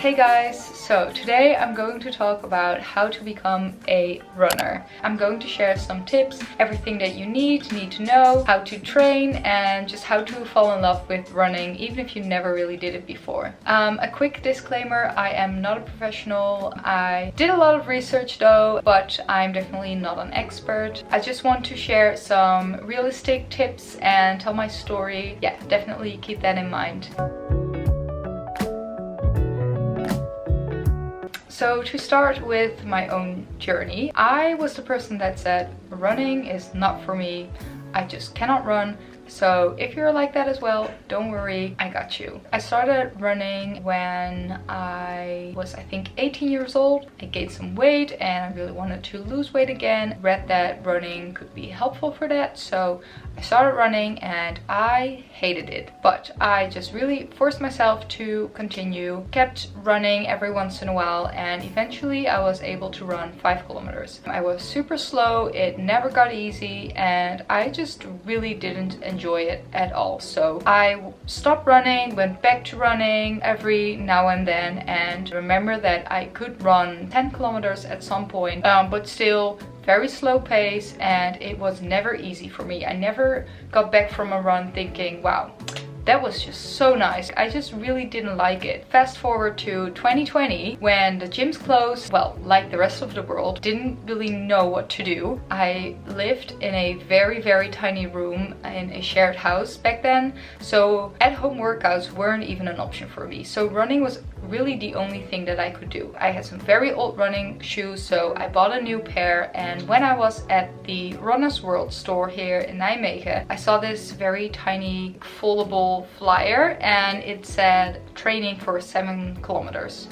Hey guys, so today I'm going to talk about how to become a runner. I'm going to share some tips, everything that you need to know, how to train, and just how to fall in love with running even if you never really did it before. A quick disclaimer, I am not a professional. I did a lot of research though, but I'm definitely not an expert. I just want to share some realistic tips and tell my story. Yeah, definitely keep that in mind. So to start with my own journey, I was the person that said running is not for me. I just cannot run. So if you're like that as well, don't worry, I got you. I started running when I was, I think, 18 years old. I gained some weight and I really wanted to lose weight again. Read that running could be helpful for that. So I started running and I hated it. But I just really forced myself to continue. Kept running every once in a while and eventually I was able to run 5 kilometers. I was super slow, it never got easy, and I just really didn't enjoy it at all. So I stopped running, went back to running every now and then, and remember that I could run 10 kilometers at some point, but still very slow pace, and it was never easy for me. I never got back from a run thinking, wow, that was just so nice. I just really didn't like it. Fast forward to 2020 when the gyms closed. Well, like the rest of the world, didn't really know what to do. I lived in a very, very tiny room in a shared house back then. So at-home workouts weren't even an option for me. So running was really the only thing that I could do. I had some very old running shoes, so I bought a new pair. And when I was at the Runner's World store here in Nijmegen, I saw this very tiny foldable flyer and it said training for 7 kilometers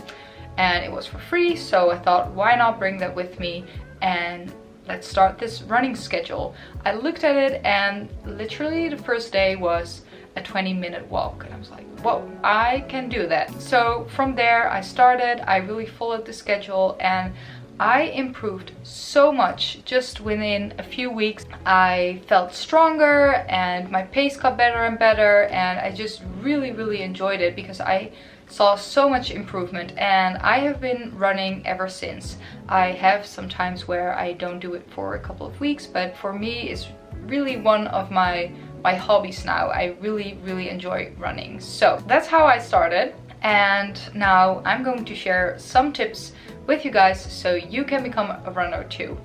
and it was for free. So I thought, why not bring that with me and let's start this running schedule. I looked at it and literally the first day was a 20-minute walk and I was like, whoa, I can do that. So from there I started, I really followed the schedule and I improved so much just within a few weeks. I felt stronger and my pace got better and better, and I just really enjoyed it because I saw so much improvement, and I have been running ever since. I have some times where I don't do it for a couple of weeks, but for me it's really one of my hobbies now. I really enjoy running. So that's how I started, and now I'm going to share some tips with you guys so you can become a runner too.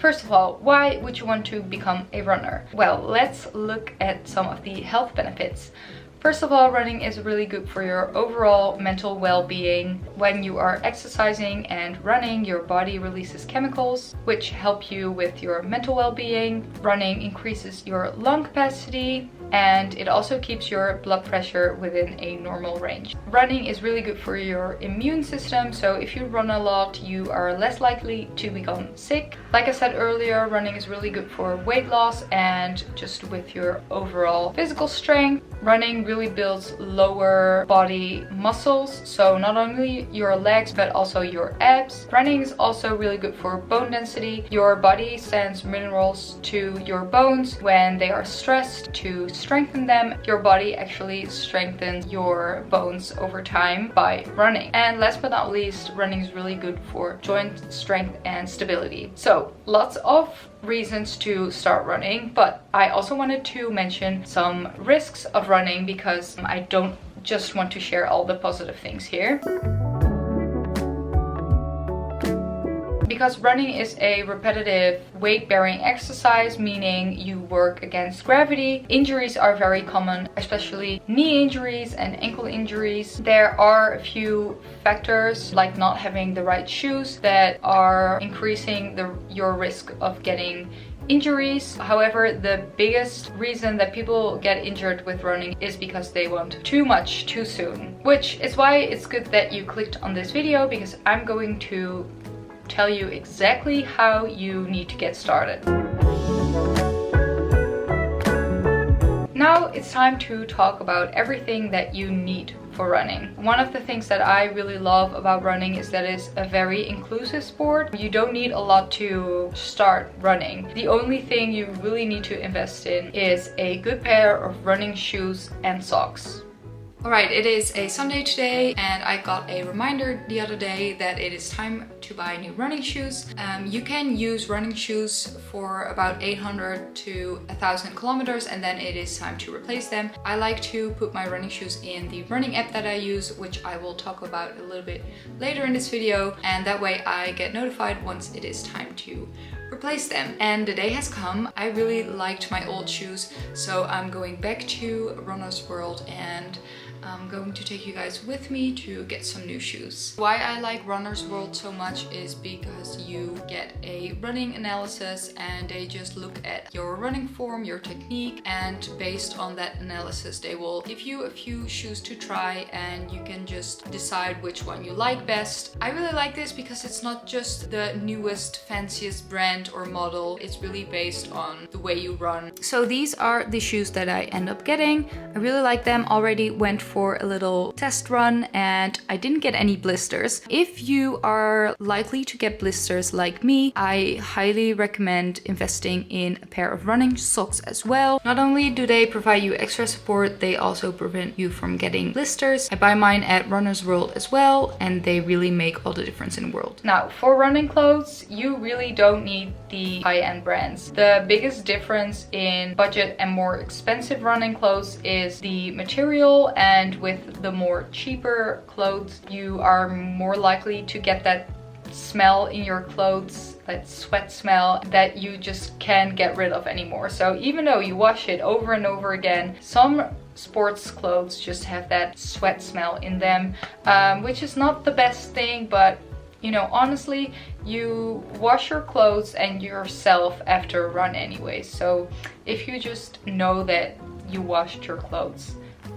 First of all, why would you want to become a runner? Well, let's look at some of the health benefits. First of all, running is really good for your overall mental well-being. When you are exercising and running, your body releases chemicals which help you with your mental well-being. Running increases your lung capacity and it also keeps your blood pressure within a normal range. Running is really good for your immune system, so if you run a lot, you are less likely to become sick. Like I said earlier, running is really good for weight loss and just with your overall physical strength. Running really builds lower body muscles, so not only your legs but also your abs. Running is also really good for bone density. Your body sends minerals to your bones when they are stressed to strengthen them. Your body actually strengthens your bones over time by running. And last but not least, running is really good for joint strength and stability. So lots of reasons to start running, but I also wanted to mention some risks of running because I don't just want to share all the positive things here. Because running is a repetitive weight-bearing exercise, meaning you work against gravity, injuries are very common, especially knee injuries and ankle injuries. There are a few factors like not having the right shoes that are increasing your risk of getting injuries. However, the biggest reason that people get injured with running is because they want too much too soon, which is why it's good that you clicked on this video, because I'm going to tell you exactly how you need to get started. Now it's time to talk about everything that you need for running. One of the things that I really love about running is that it's a very inclusive sport. You don't need a lot to start running. The only thing you really need to invest in is a good pair of running shoes and socks. Alright, it is a Sunday today and I got a reminder the other day that it is time to buy new running shoes. You can use running shoes for about 800 to 1000 kilometers and then it is time to replace them. I like to put my running shoes in the running app that I use, which I will talk about a little bit later in this video, and that way I get notified once it is time to replace them. And the day has come. I really liked my old shoes, so I'm going back to Runner's World and I'm going to take you guys with me to get some new shoes. Why I like Runner's World so much is because you get a running analysis and they just look at your running form, your technique, and based on that analysis they will give you a few shoes to try and you can just decide which one you like best. I really like this because it's not just the newest, fanciest brand or model, it's really based on the way you run. So these are the shoes that I end up getting. I really like them. Already went for a little test run and I didn't get any blisters. If you are likely to get blisters like me, I highly recommend investing in a pair of running socks as well. Not only do they provide you extra support, they also prevent you from getting blisters. I buy mine at Runner's World as well and they really make all the difference in the world. Now for running clothes, you really don't need the high-end brands. The biggest difference in budget and more expensive running clothes is the material, and with the more cheaper clothes you are more likely to get that smell in your clothes, that sweat smell that you just can't get rid of anymore. So even though you wash it over and over again, some sports clothes just have that sweat smell in them, which is not the best thing, but you know, honestly, you wash your clothes and yourself after a run anyway. So if you just know that you washed your clothes,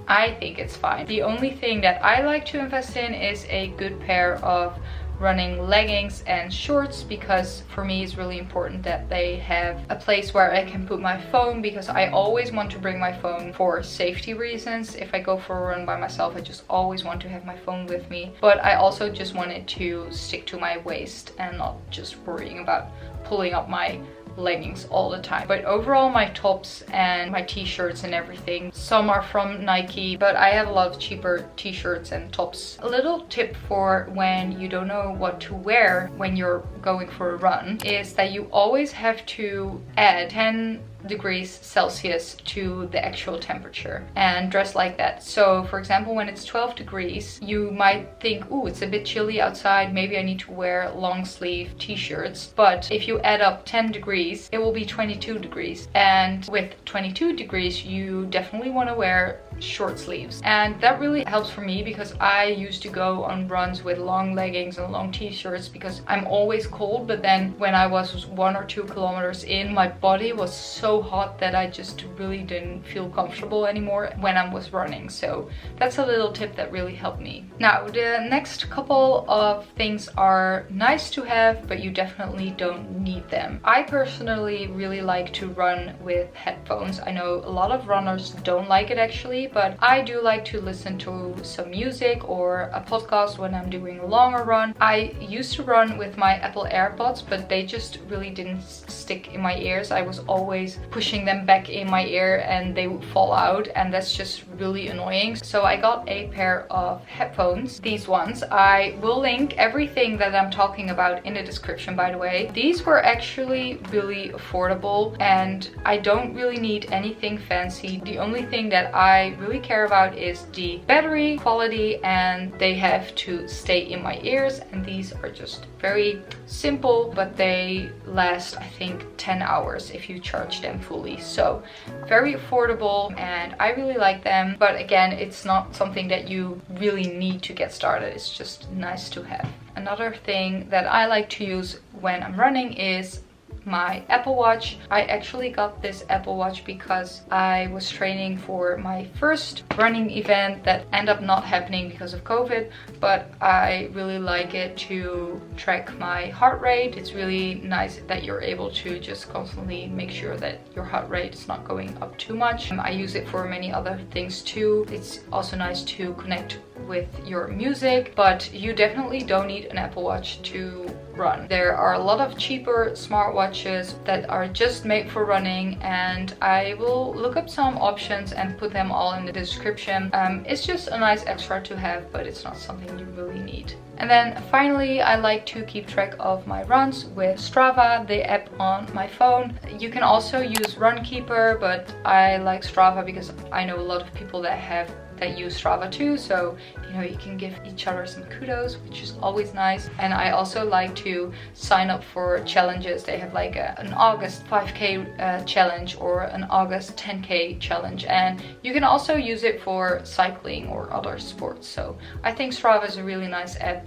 I think it's fine. The only thing that I like to invest in is a good pair of running leggings and shorts, because for me it's really important that they have a place where I can put my phone, because I always want to bring my phone for safety reasons. If I go for a run by myself, I just always want to have my phone with me, but I also just want it to stick to my waist and not just worrying about pulling up my leggings all the time. But overall, my tops and my t-shirts and everything, some are from Nike, but I have a lot of cheaper t-shirts and tops. A little tip for when you don't know what to wear when you're going for a run is that you always have to add 10 degrees Celsius to the actual temperature and dress like that. So for example, when it's 12 degrees, you might think, ooh, it's a bit chilly outside, maybe I need to wear long sleeve t-shirts. But if you add up 10 degrees, it will be 22 degrees. And with 22 degrees, you definitely want to wear short sleeves. And that really helps for me because I used to go on runs with long leggings and long t-shirts because I'm always cold, but then when I was 1 or 2 kilometers in, my body was so hot that I just really didn't feel comfortable anymore when I was running. So that's a little tip that really helped me. Now the next couple of things are nice to have, but you definitely don't need them. I personally really like to run with headphones. I know a lot of runners don't like it actually, but I do like to listen to some music or a podcast when I'm doing a longer run. I used to run with my Apple AirPods, but they just really didn't stick in my ears. I was always pushing them back in my ear and they would fall out, and that's just really annoying. So I got a pair of headphones, these ones. I will link everything that I'm talking about in the description, by the way. These were actually really affordable and I don't really need anything fancy. The only thing that I really care about is the battery quality, and they have to stay in my ears, and these are just very simple, but they last I think 10 hours if you charge them fully. So very affordable and I really like them, but again, it's not something that you really need to get started. It's just nice to have. Another thing that I like to use when I'm running is my Apple Watch. I actually got this Apple Watch because I was training for my first running event that ended up not happening because of COVID, but I really like it to track my heart rate. It's really nice that you're able to just constantly make sure that your heart rate is not going up too much. I use it for many other things too. It's also nice to connect with your music, but you definitely don't need an Apple Watch to run. There are a lot of cheaper smartwatches that are just made for running, and I will look up some options and put them all in the description. It's just a nice extra to have, but it's not something you really need. And then finally, I like to keep track of my runs with Strava, the app on my phone. You can also use Runkeeper, but I like Strava because I know a lot of people that use Strava too, so you know, you can give each other some kudos, which is always nice. And I also like to sign up for challenges. They have like an August 5k challenge or an August 10k challenge, and you can also use it for cycling or other sports. So I think Strava is a really nice app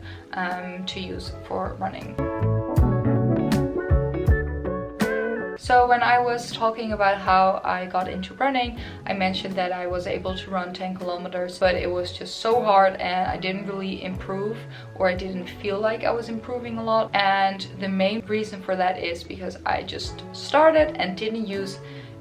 to use for running. So when I was talking about how I got into running, I mentioned that I was able to run 10 kilometers, but it was just so hard and I didn't really improve, or I didn't feel like I was improving a lot. And the main reason for that is because I just started and didn't use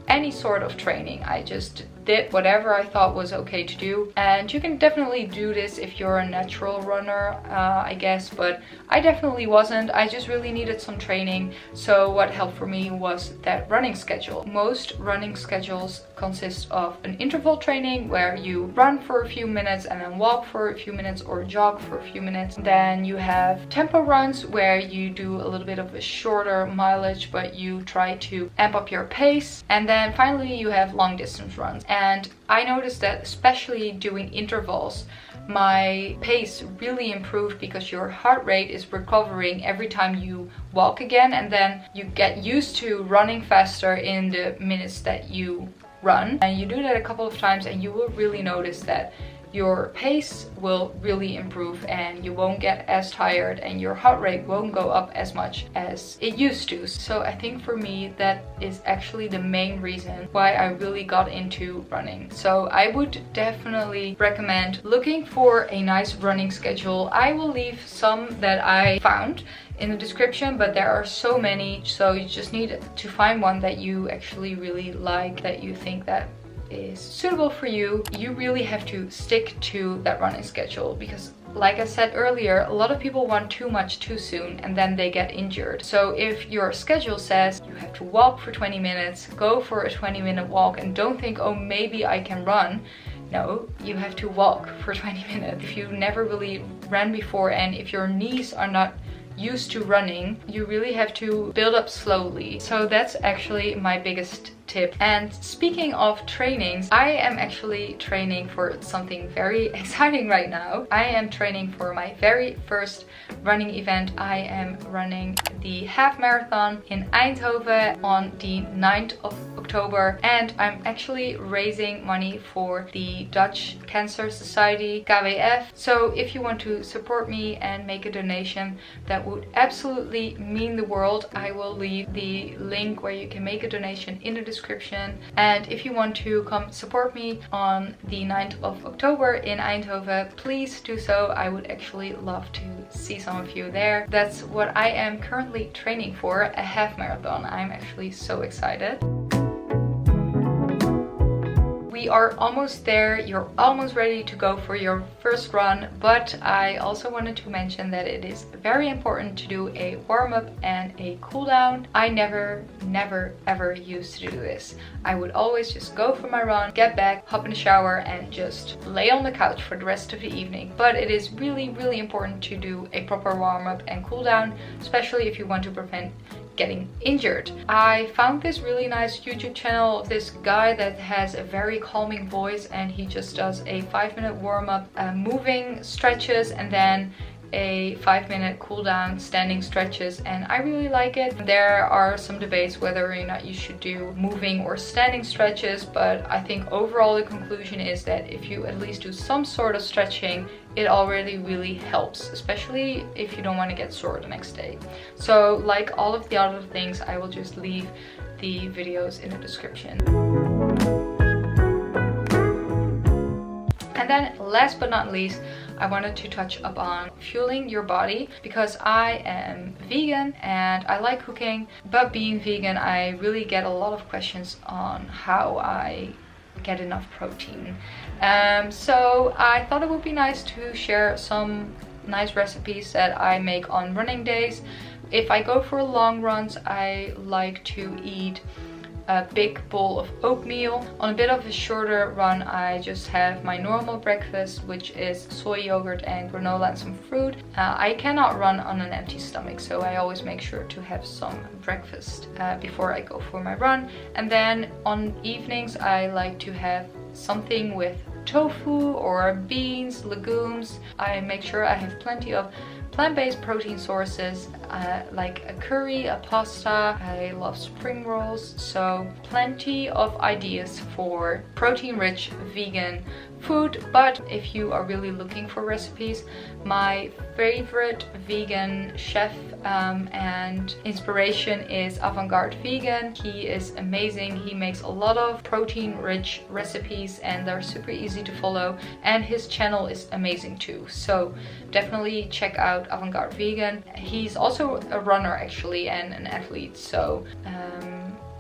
any sort of training. I just did whatever I thought was okay to do, and you can definitely do this if you're a natural runner, I guess, but I definitely wasn't. I just really needed some training. So what helped for me was that running schedule. Most running schedules consist of an interval training where you run for a few minutes and then walk for a few minutes or jog for a few minutes. Then you have tempo runs where you do a little bit of a shorter mileage, but you try to amp up your pace. And then finally you have long distance runs. And I noticed that especially doing intervals, my pace really improved because your heart rate is recovering every time you walk again, and then you get used to running faster in the minutes that you run. And you do that a couple of times and you will really notice that your pace will really improve and you won't get as tired and your heart rate won't go up as much as it used to. So I think for me that is actually the main reason why I really got into running. So I would definitely recommend looking for a nice running schedule. I will leave some that I found in the description, but there are so many, so you just need to find one that you actually really like, that you think that is suitable for you. You really have to stick to that running schedule because, like I said earlier, a lot of people want too much too soon and then they get injured. So if your schedule says you have to walk for 20 minutes, go for a 20-minute walk and don't think, oh, maybe I can run. No, you have to walk for 20 minutes. If you never really ran before and if your knees are not used to running, you really have to build up slowly. So that's actually my biggest tip. And speaking of trainings, I am actually training for something very exciting right now. I am training for my very first running event. I am running the half marathon in Eindhoven on the 9th of October, and I'm actually raising money for the Dutch Cancer Society, KWF. So if you want to support me and make a donation, that would absolutely mean the world. I will leave the link where you can make a donation in the description. And if you want to come support me on the 9th of October in Eindhoven, please do so. I would actually love to see some of you there. That's what I am currently training for, a half marathon. I'm actually so excited. We are almost there. You're almost ready to go for your first run, but I also wanted to mention that it is very important to do a warm-up and a cool down. I never ever used to do this. I would always just go for my run, get back, hop in the shower and just lay on the couch for the rest of the evening. But it is really important to do a proper warm-up and cool down, especially if you want to prevent getting injured. I found this really nice YouTube channel of this guy that has a very calming voice, and he just does a 5-minute warm-up, moving stretches, and then a 5-minute cool down, standing stretches, and I really like it. There are some debates whether or not you should do moving or standing stretches, but I think overall the conclusion is that if you at least do some sort of stretching, it already really helps, especially if you don't want to get sore the next day. So like all of the other things, I will just leave the videos in the description. And then last but not least, I wanted to touch upon fueling your body, because I am vegan and I like cooking, but being vegan, I really get a lot of questions on how I get enough protein. So I thought it would be nice to share some nice recipes that I make on running days, If I go for long runs, I like to eat a big bowl of oatmeal. On a bit of a shorter run, I just have my normal breakfast, which is soy yogurt and granola and some fruit. I cannot run on an empty stomach, so I always make sure to have some breakfast before I go for my run. And then on evenings, I like to have something with tofu or beans, legumes. I make sure I have plenty of plant-based protein sources, like a curry, a pasta. I love spring rolls, so plenty of ideas for protein-rich vegan food. But if you are really looking for recipes, my favorite vegan chef and inspiration is Avant-Garde Vegan. He is amazing. He makes a lot of protein-rich recipes and they're super easy to follow, and his channel is amazing too, so definitely check out Avant-Garde Vegan. He's also a runner actually and an athlete, so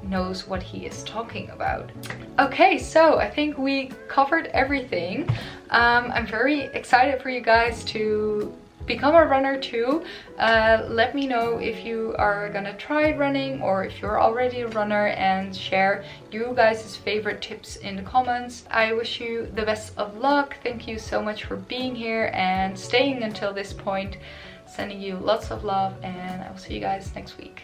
knows what he is talking about. Okay, so I think we covered everything. I'm very excited for you guys to become a runner too. Let me know if you are gonna try running or if you're already a runner, and share you guys' favorite tips in the comments. I wish you the best of luck. Thank you so much for being here and staying until this point. Sending you lots of love, and I will see you guys next week.